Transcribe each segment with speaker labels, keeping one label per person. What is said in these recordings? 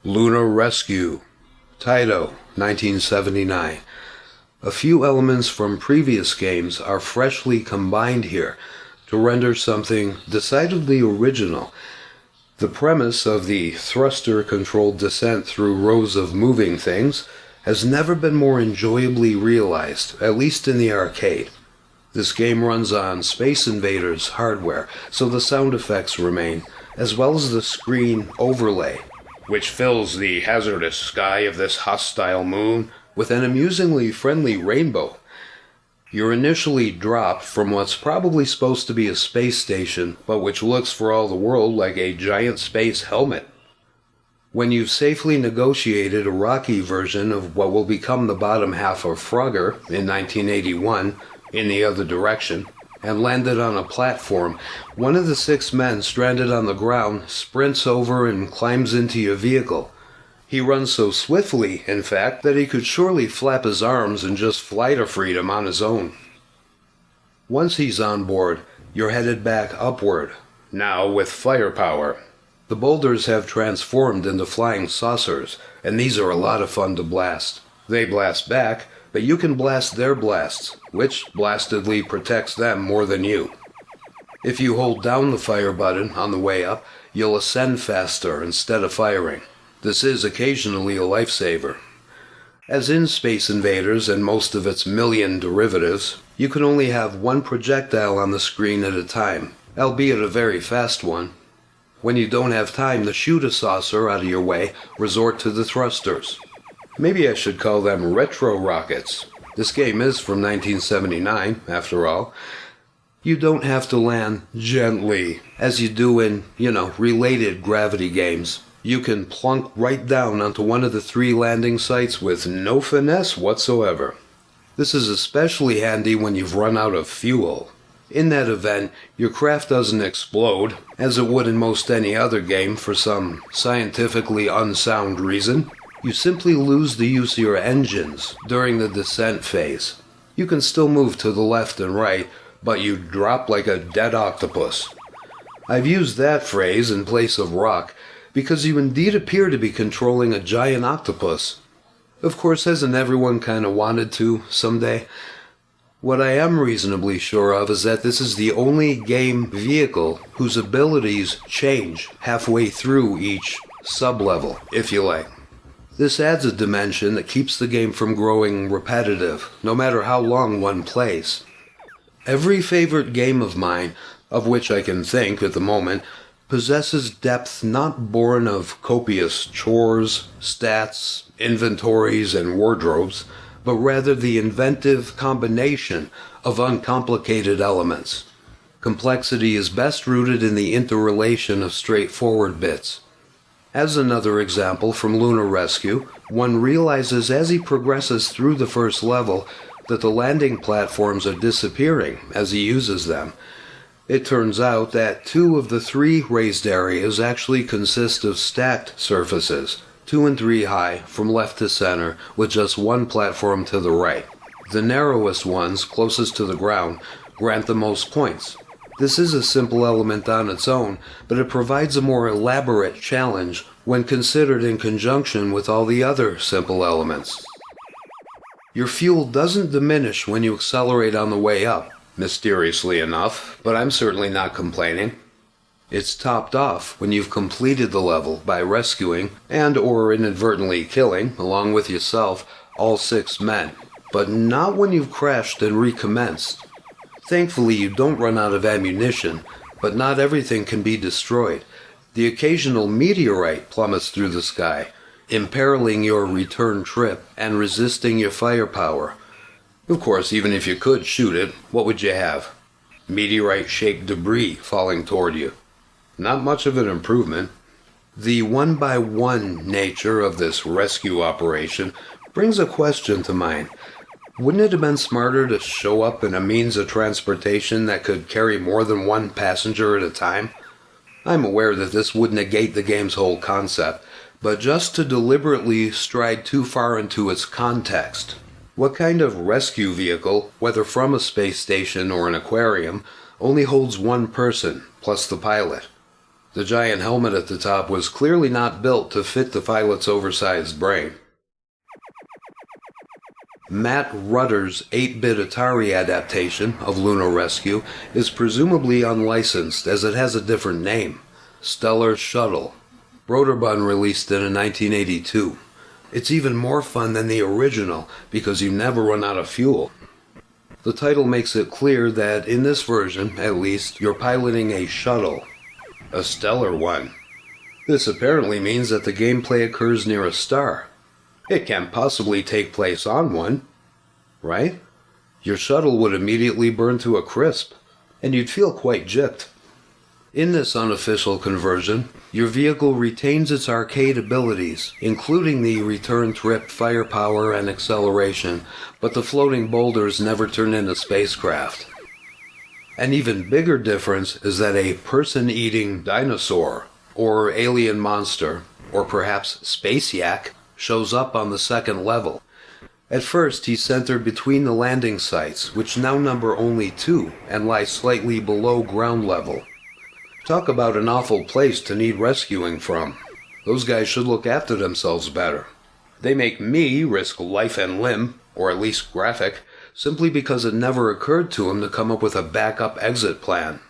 Speaker 1: Lunar Rescue, Taito, 1979. A few elements from previous games are freshly combined here to render something decidedly original. The premise of the thruster-controlled descent through rows of moving things has never been more enjoyably realized, at least in the arcade. This game runs on Space Invaders hardware, so the sound effects remain, as well as the screen overlay, which fills the hazardous sky of this hostile moon with an amusingly friendly rainbow. You're initially dropped from what's probably supposed to be a space station, but which looks for all the world like a giant space helmet. When you've safely negotiated a rocky version of what will become the bottom half of Frogger in 1981, in the other direction, and landed on a platform, one of the 6 men stranded on the ground sprints over and climbs into your vehicle. He runs so swiftly, in fact, that he could surely flap his arms and just fly to freedom on his own. Once he's on board, you're headed back upward, now with firepower. The boulders have transformed into flying saucers, and these are a lot of fun to blast. They blast back, but you can blast their blasts, which blastedly protects them more than you. If you hold down the fire button on the way up, you'll ascend faster instead of firing. This is occasionally a lifesaver. As in Space Invaders and most of its million derivatives, you can only have one projectile on the screen at a time, albeit a very fast one. When you don't have time to shoot a saucer out of your way, resort to the thrusters. Maybe I should call them retro rockets. This game is from 1979, after all. You don't have to land gently, as you do in, related gravity games. You can plunk right down onto one of the 3 landing sites with no finesse whatsoever. This is especially handy when you've run out of fuel. In that event, your craft doesn't explode, as it would in most any other game for some scientifically unsound reason. You simply lose the use of your engines during the descent phase. You can still move to the left and right, but you drop like a dead octopus. I've used that phrase in place of rock, because you indeed appear to be controlling a giant octopus. Of course, hasn't everyone kind of wanted to someday? What I am reasonably sure of is that this is the only game vehicle whose abilities change halfway through each sub-level, if you like. This adds a dimension that keeps the game from growing repetitive, no matter how long one plays. Every favorite game of mine, of which I can think at the moment, possesses depth not born of copious chores, stats, inventories, and wardrobes, but rather the inventive combination of uncomplicated elements. Complexity is best rooted in the interrelation of straightforward bits. As another example from Lunar Rescue, one realizes as he progresses through the first level that the landing platforms are disappearing as he uses them. It turns out that 2 of the 3 raised areas actually consist of stacked surfaces, 2 and 3 high, from left to center, with just 1 platform to the right. The narrowest ones, closest to the ground, grant the most points. This is a simple element on its own, but it provides a more elaborate challenge when considered in conjunction with all the other simple elements. Your fuel doesn't diminish when you accelerate on the way up, mysteriously enough, but I'm certainly not complaining. It's topped off when you've completed the level by rescuing and/or inadvertently killing, along with yourself, all 6 men, but not when you've crashed and recommenced. Thankfully, you don't run out of ammunition, but not everything can be destroyed. The occasional meteorite plummets through the sky, imperiling your return trip and resisting your firepower. Of course, even if you could shoot it, what would you have? Meteorite-shaped debris falling toward you. Not much of an improvement. The one-by-one nature of this rescue operation brings a question to mind. Wouldn't it have been smarter to show up in a means of transportation that could carry more than 1 passenger at a time? I'm aware that this would negate the game's whole concept, but just to deliberately stride too far into its context. What kind of rescue vehicle, whether from a space station or an aquarium, only holds 1 person, plus the pilot? The giant helmet at the top was clearly not built to fit the pilot's oversized brain. Matt Rutter's 8-bit Atari adaptation of Lunar Rescue is presumably unlicensed as it has a different name, Stellar Shuttle. Broderbund released it in 1982. It's even more fun than the original because you never run out of fuel. The title makes it clear that in this version, at least, you're piloting a shuttle. A stellar one. This apparently means that the gameplay occurs near a star. It can't possibly take place on one, right? Your shuttle would immediately burn to a crisp, and you'd feel quite gypped. In this unofficial conversion, your vehicle retains its arcade abilities, including the return trip firepower and acceleration, but the floating boulders never turn into spacecraft. An even bigger difference is that a person-eating dinosaur, or alien monster, or perhaps space yak, shows up on the second level. At first, he's centered between the landing sites, which now number only 2 and lie slightly below ground level. Talk about an awful place to need rescuing from. Those guys should look after themselves better. They make me risk life and limb, or at least graphic, simply because it never occurred to them to come up with a backup exit plan.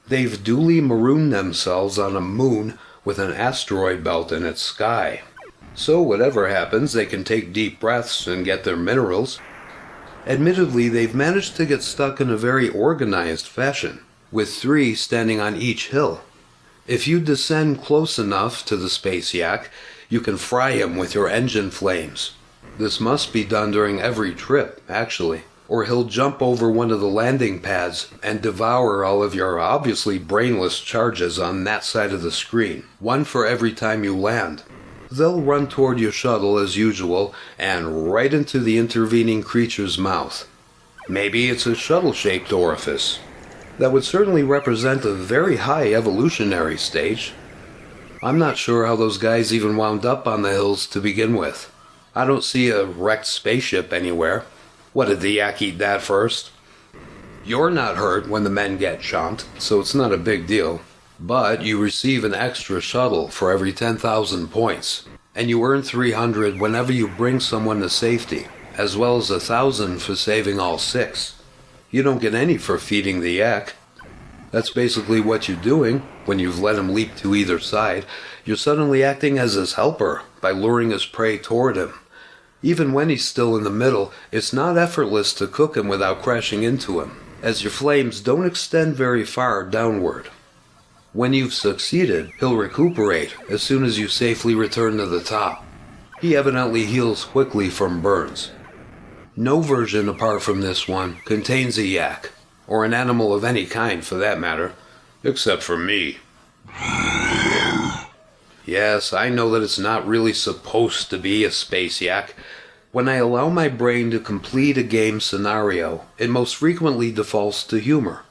Speaker 1: They've duly marooned themselves on a moon with an asteroid belt in its sky. So whatever happens, they can take deep breaths and get their minerals. Admittedly, they've managed to get stuck in a very organized fashion, with 3 standing on each hill. If you descend close enough to the space yak, you can fry him with your engine flames. This must be done during every trip, actually, or he'll jump over one of the landing pads and devour all of your obviously brainless charges on that side of the screen, 1 for every time you land. They'll run toward your shuttle as usual and right into the intervening creature's mouth. Maybe it's a shuttle-shaped orifice. That would certainly represent a very high evolutionary stage. I'm not sure how those guys even wound up on the hills to begin with. I don't see a wrecked spaceship anywhere. What, did the yak eat that first? You're not hurt when the men get chomped, so it's not a big deal. But you receive an extra shuttle for every 10,000 points, and you earn 300 whenever you bring someone to safety, as well as 1,000 for saving all 6. You don't get any for feeding the yak. That's basically what you're doing when you've let him leap to either side. You're suddenly acting as his helper by luring his prey toward him. Even when he's still in the middle, it's not effortless to cook him without crashing into him, as your flames don't extend very far downward. When you've succeeded, he'll recuperate as soon as you safely return to the top. He evidently heals quickly from burns. No version apart from this one contains a yak, or an animal of any kind for that matter, except for me. Yes, I know that it's not really supposed to be a space yak. When I allow my brain to complete a game scenario, it most frequently defaults to humor.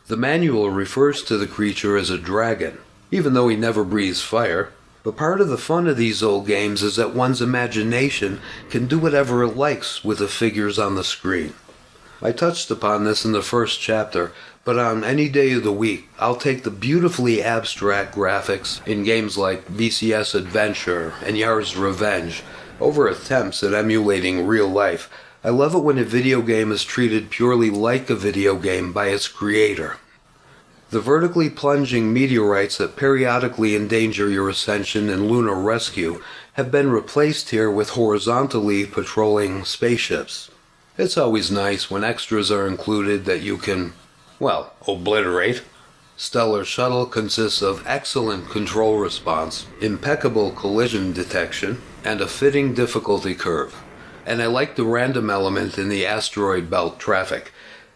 Speaker 1: The manual refers to the creature as a dragon, even though he never breathes fire. But part of the fun of these old games is that one's imagination can do whatever it likes with the figures on the screen. I touched upon this in the first chapter, but on any day of the week, I'll take the beautifully abstract graphics in games like VCS Adventure and Yar's Revenge over attempts at emulating real life. I love it when a video game is treated purely like a video game by its creator. The vertically plunging meteorites that periodically endanger your ascension in Lunar Rescue have been replaced here with horizontally patrolling spaceships. It's always nice when extras are included that you can, well, obliterate. Stellar Shuttle consists of excellent control response, impeccable collision detection, and a fitting difficulty curve. And I like the random element in the asteroid belt traffic.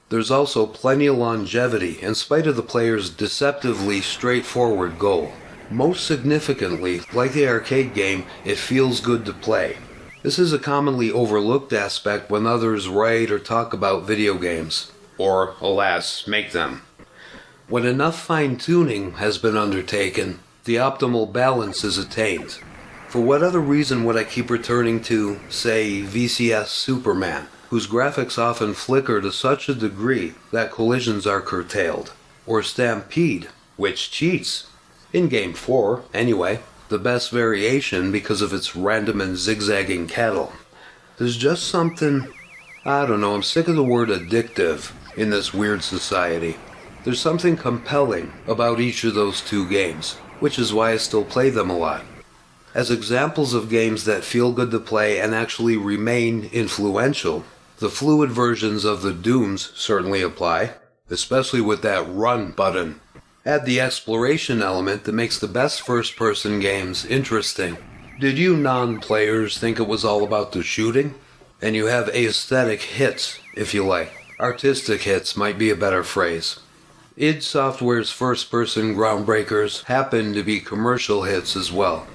Speaker 1: There's also plenty of longevity in spite of the player's deceptively straightforward goal. Most significantly, like the arcade game, it feels good to play. This is a commonly overlooked aspect when others write or talk about video games, or, alas, make them. When enough fine-tuning has been undertaken, the optimal balance is attained. For what other reason would I keep returning to, say, VCS Superman, whose graphics often flicker to such a degree that collisions are curtailed? Or Stampede, which cheats? In Game 4, anyway. The best variation because of its random and zigzagging cattle. There's just something, I don't know, I'm sick of the word addictive in this weird society. There's something compelling about each of those two games, which is why I still play them a lot. As examples of games that feel good to play and actually remain influential, the fluid versions of the Dooms certainly apply, especially with that run button. Add the exploration element that makes the best first-person games interesting. Did you non-players think it was all about the shooting? And you have aesthetic hits, if you like. Artistic hits might be a better phrase. id Software's first-person groundbreakers happen to be commercial hits as well.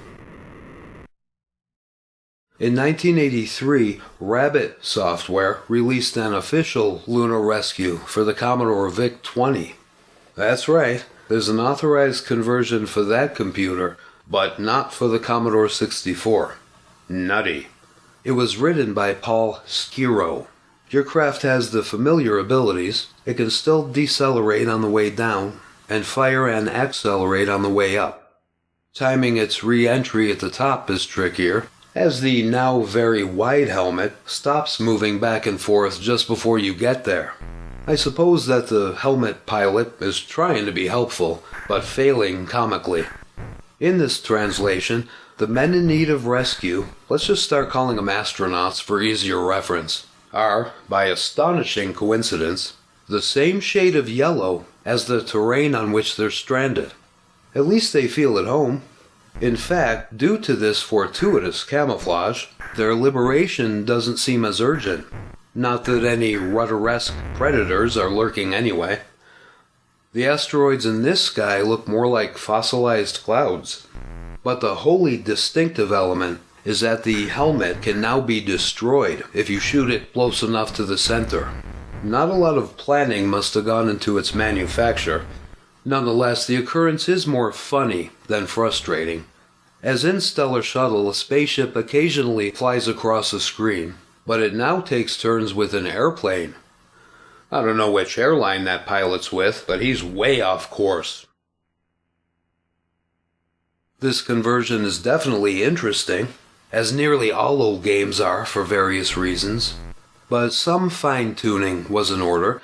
Speaker 1: In 1983, Rabbit Software released an official Lunar Rescue for the Commodore VIC-20. That's right. There's an authorized conversion for that computer, but not for the Commodore 64. Nutty. It was written by Paul Skiro. Your craft has the familiar abilities. It can still decelerate on the way down, and fire and accelerate on the way up. Timing its re-entry at the top is trickier, as the now very wide helmet stops moving back and forth just before you get there. I suppose that the helmet pilot is trying to be helpful, but failing comically. In this translation, the men in need of rescue, let's just start calling them astronauts for easier reference, are, by astonishing coincidence, the same shade of yellow as the terrain on which they're stranded. At least they feel at home. In fact, due to this fortuitous camouflage, their liberation doesn't seem as urgent. Not that any rudder-esque predators are lurking anyway. The asteroids in this sky look more like fossilized clouds. But the wholly distinctive element is that the helmet can now be destroyed if you shoot it close enough to the center. Not a lot of planning must have gone into its manufacture. Nonetheless, the occurrence is more funny than frustrating. As in Stellar Shuttle, a spaceship occasionally flies across the screen, but it now takes turns with an airplane. I don't know which airline that pilot's with, but he's way off course. This conversion is definitely interesting, as nearly all old games are for various reasons, but some fine-tuning was in order,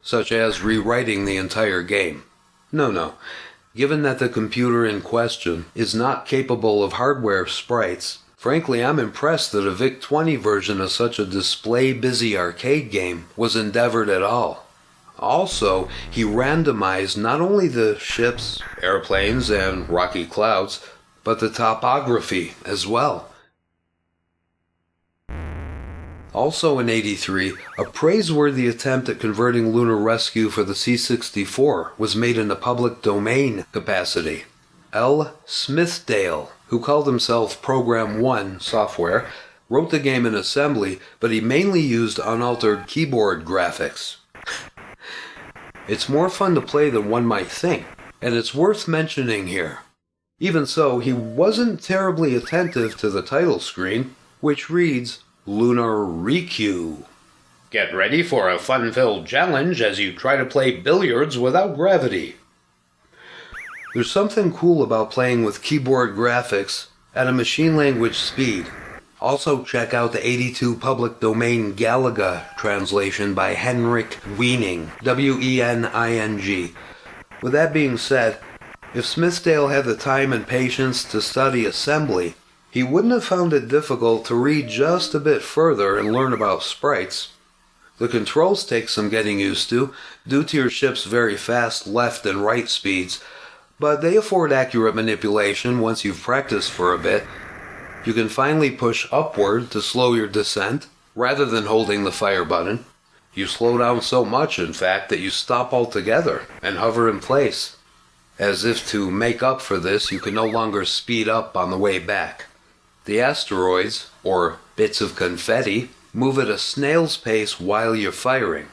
Speaker 1: such as rewriting the entire game. No. Given that the computer in question is not capable of hardware sprites, frankly, I'm impressed that a VIC-20 version of such a display-busy arcade game was endeavored at all. Also, he randomized not only the ships, airplanes, and rocky clouds, but the topography as well. Also in '83, a praiseworthy attempt at converting Lunar Rescue for the C-64 was made in the public domain capacity. L. Smithdale, who called himself Program 1 Software, wrote the game in assembly, but he mainly used unaltered keyboard graphics. It's more fun to play than one might think, and it's worth mentioning here. Even so, he wasn't terribly attentive to the title screen, which reads, Lunar Rescue. Get ready for a fun-filled challenge as you try to play billiards without gravity. There's something cool about playing with keyboard graphics at a machine language speed. Also check out the '82 public domain Galaga translation by Henrik Wening, W-E-N-I-N-G. With that being said, if Smithdale had the time and patience to study assembly, he wouldn't have found it difficult to read just a bit further and learn about sprites. The controls take some getting used to, due to your ship's very fast left and right speeds, but they afford accurate manipulation once you've practiced for a bit. You can finally push upward to slow your descent, rather than holding the fire button. You slow down so much, in fact, that you stop altogether and hover in place. As if to make up for this, you can no longer speed up on the way back. The asteroids, or bits of confetti, move at a snail's pace while you're firing,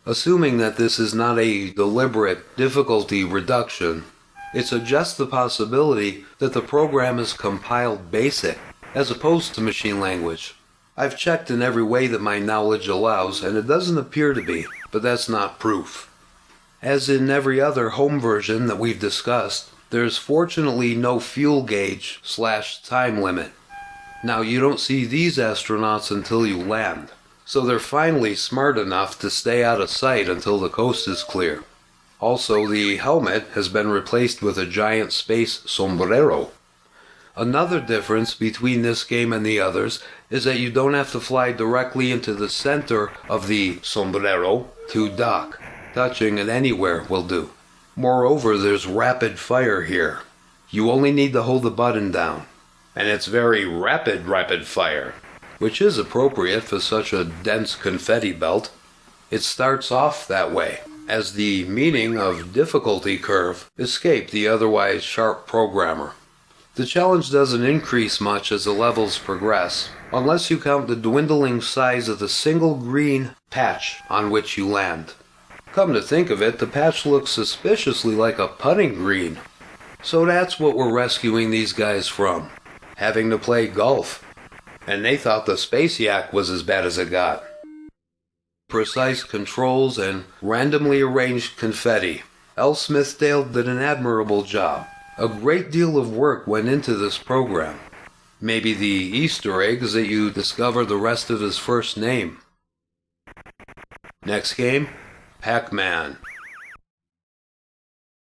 Speaker 1: assuming that this is not a deliberate difficulty reduction. It suggests the possibility that the program is compiled BASIC, as opposed to machine language. I've checked in every way that my knowledge allows, and it doesn't appear to be, but that's not proof. As in every other home version that we've discussed, There's fortunately no fuel gauge / time limit. Now you don't see these astronauts until you land, so they're finally smart enough to stay out of sight until the coast is clear. Also, the helmet has been replaced with a giant space sombrero. Another difference between this game and the others is that you don't have to fly directly into the center of the sombrero to dock. Touching it anywhere will do. Moreover, there's rapid fire here. You only need to hold the button down. And it's very rapid fire, which is appropriate for such a dense confetti belt. It starts off that way, as the meaning of difficulty curve escaped the otherwise sharp programmer. The challenge doesn't increase much as the levels progress, unless you count the dwindling size of the single green patch on which you land. Come to think of it, the patch looks suspiciously like a putting green. So that's what we're rescuing these guys from, having to play golf. And they thought the Space Yak was as bad as it got. Precise controls and randomly arranged confetti. L. Smithdale did an admirable job. A great deal of work went into this program. Maybe the Easter egg is that you discover the rest of his first name. Next game, Pac-Man.